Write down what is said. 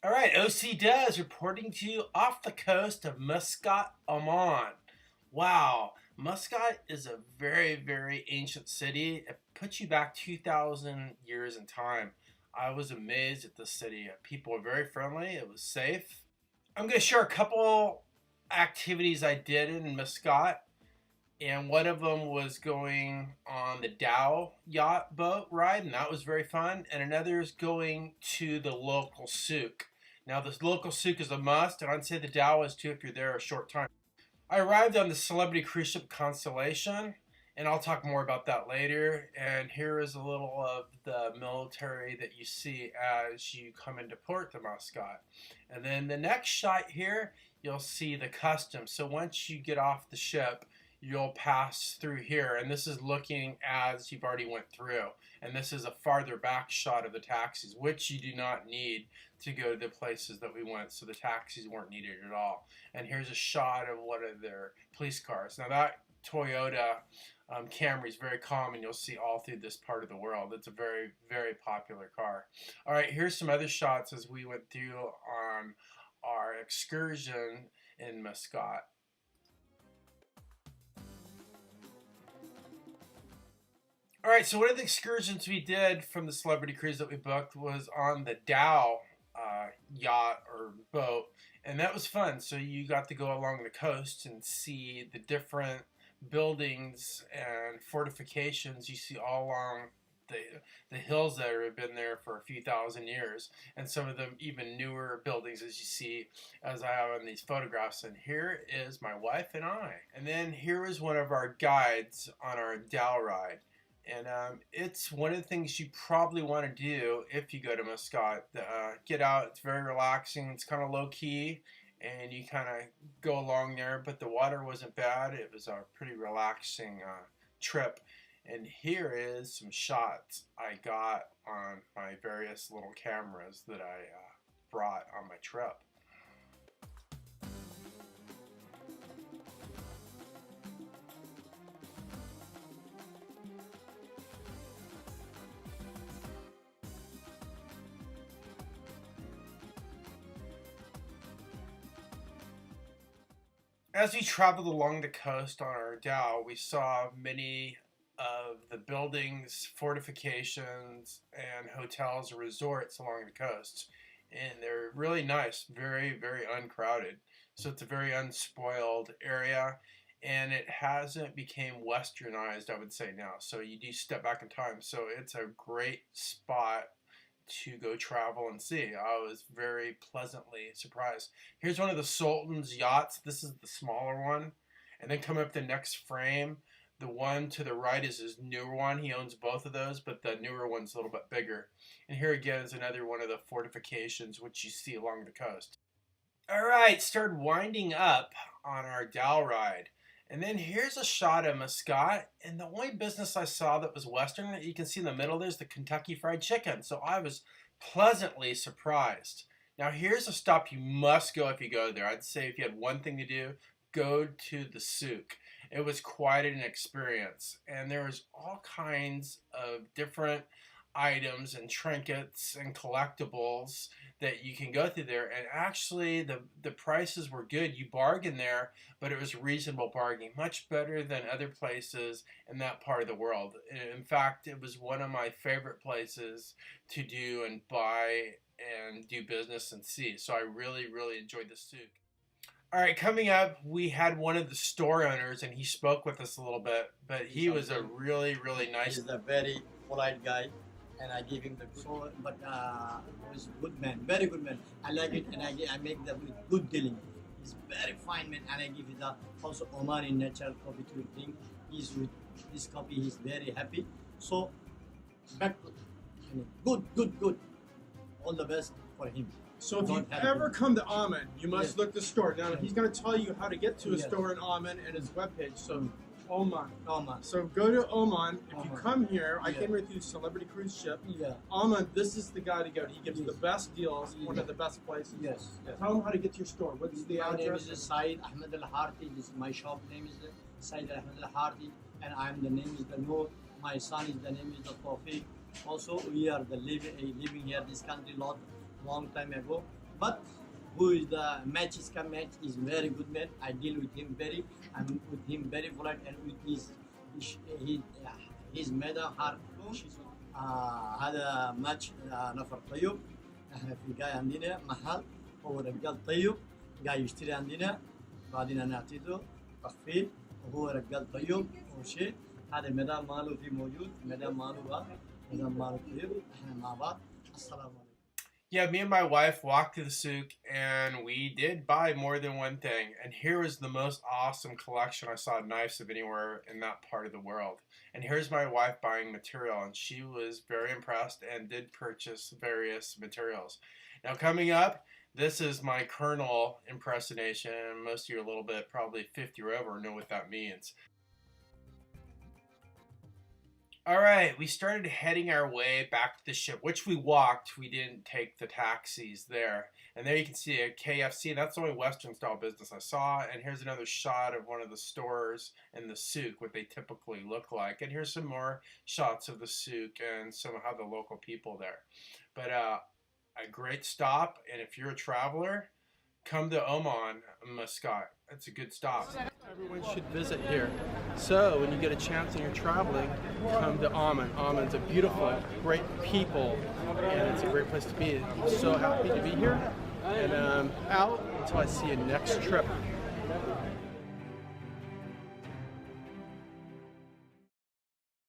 All right, OC Does reporting to you off the coast of Muscat, Oman. Wow, Muscat is a very, very ancient city. It puts you back 2,000 years in time. I was amazed at this city. People were very friendly, it was safe. I'm going to share a couple activities I did in Muscat, and one of them was going on the Dow yacht boat ride, and that was very fun. And another is going to the local souk. Now, this local souk is a must, and I'd say the Dow is too if you're there a short time. I arrived on the Celebrity Cruise Ship Constellation, and I'll talk more about that later. And here is a little of the military that you see as you come into port to Muscat. And then the next shot here, you'll see the customs. So once you get off the ship, you'll pass through here, and this is looking as you've already went through, and this is a farther back shot of the taxis, which you do not need to go to the places that we went, so the taxis weren't needed at all. And here's a shot of one of their police cars. Now that Toyota Camry is very common. You'll see all through this part of the world. It's a very, very popular car. All right, here's some other shots as we went through on our excursion in Muscat. All right, so one of the excursions we did from the celebrity cruise that we booked was on the Dow yacht or boat, and that was fun. So you got to go along the coast and see the different buildings and fortifications you see all along the hills that have been there for a few thousand years, and some of them even newer buildings as you see as I have in these photographs. And here is my wife and I. And then here is one of our guides on our Dow ride. And it's one of the things you probably want to do if you go to Muscat. Get out, it's very relaxing, it's kind of low key, and you kind of go along there, but the water wasn't bad. It was a pretty relaxing trip. And here is some shots I got on my various little cameras that I brought on my trip. As we traveled along the coast on our dhow, we saw many of the buildings, fortifications, and hotels or resorts along the coast. And they're really nice, very, very uncrowded. So it's a very unspoiled area, and it hasn't become westernized, I would say now. So you do step back in time. So it's a great spot to go travel and see. I was very pleasantly surprised. Here's one of the Sultan's yachts. This is the smaller one. And then coming up the next frame, the one to the right is his newer one. He owns both of those, but the newer one's a little bit bigger. And here again is another one of the fortifications which you see along the coast. All right, started winding up on our dhow ride. And then here's a shot of Muscat, and the only business I saw that was Western, that you can see in the middle, there's the Kentucky Fried Chicken. So I was pleasantly surprised. Now here's a stop you must go if you go there. I'd say if you had one thing to do, go to the souk. It was quite an experience, and there was all kinds of different items and trinkets and collectibles that you can go through there. And actually the prices were good. You bargained there, but it was reasonable bargaining, much better than other places in that part of the world. In fact, it was one of my favorite places to do and buy and do business and see. So I really, really enjoyed the souk. All right, coming up, we had one of the store owners, and he spoke with us a little bit, but he was a really, really nice. He's a very polite guy, and I give him the so. But he's a good man, very good man. I like it, and I make the good dealing. He's very fine man, and I give him the also Omani natural coffee to drink. He's with this coffee. He's very happy. So back good. All the best for him. So if Don't you have ever to- come to Oman, you must Yes. look the store. Now he's going to tell you how to get to a Yes. store in Oman and his webpage. So Oman. Oman. So go to Oman. If you Oman. come here, I Yeah. came with you Celebrity Cruise Ship. Yeah. Oman, this is the guy to go. He gives Yes. the best deals, one Yeah. of the best places. Yes. yes. Tell him how to get to your store. What's the My name address? is Saeed Ahmed Al Harti. This is my shop name is Saeed Ahmed Al Harti, and I'm the name is the Noor. My son is the name is the Tawfiq. Also, we are living here this country long time ago. But who is the matches come match is very good man. I deal with him very polite and with his his madam her هذا ماتش نفر طيب. احنا في جاي عندنا محل هو رجال طيب جاي يشتري عندنا بعدين نعطيه تخفيض وهو رجال طيب وشيء. هذا مدام ماله في موجود مدام ماله مدام ماله طيب احنا مع بعض. السلام عليكم. Yeah, me and my wife walked to the souk and we did buy more than one thing. And here was the most awesome collection I saw knives of anywhere in that part of the world. And here's my wife buying material, and she was very impressed and did purchase various materials. Now coming up, this is my Colonel impersonation. Most of you are a little bit, probably 50 or over, know what that means. All right, we started heading our way back to the ship, which we walked. We didn't take the taxis there. And there you can see a KFC. That's the only Western style business I saw. And here's another shot of one of the stores in the souk, what they typically look like. And here's some more shots of the souk and some of how the local people there. But a great stop. And if you're a traveler, come to Oman, Muscat. It's a good stop. Everyone should visit here. So when you get a chance and you're traveling, come to Oman. Oman's a beautiful, great people, and it's a great place to be. I'm so happy to be here, and I'm out until I see you next trip.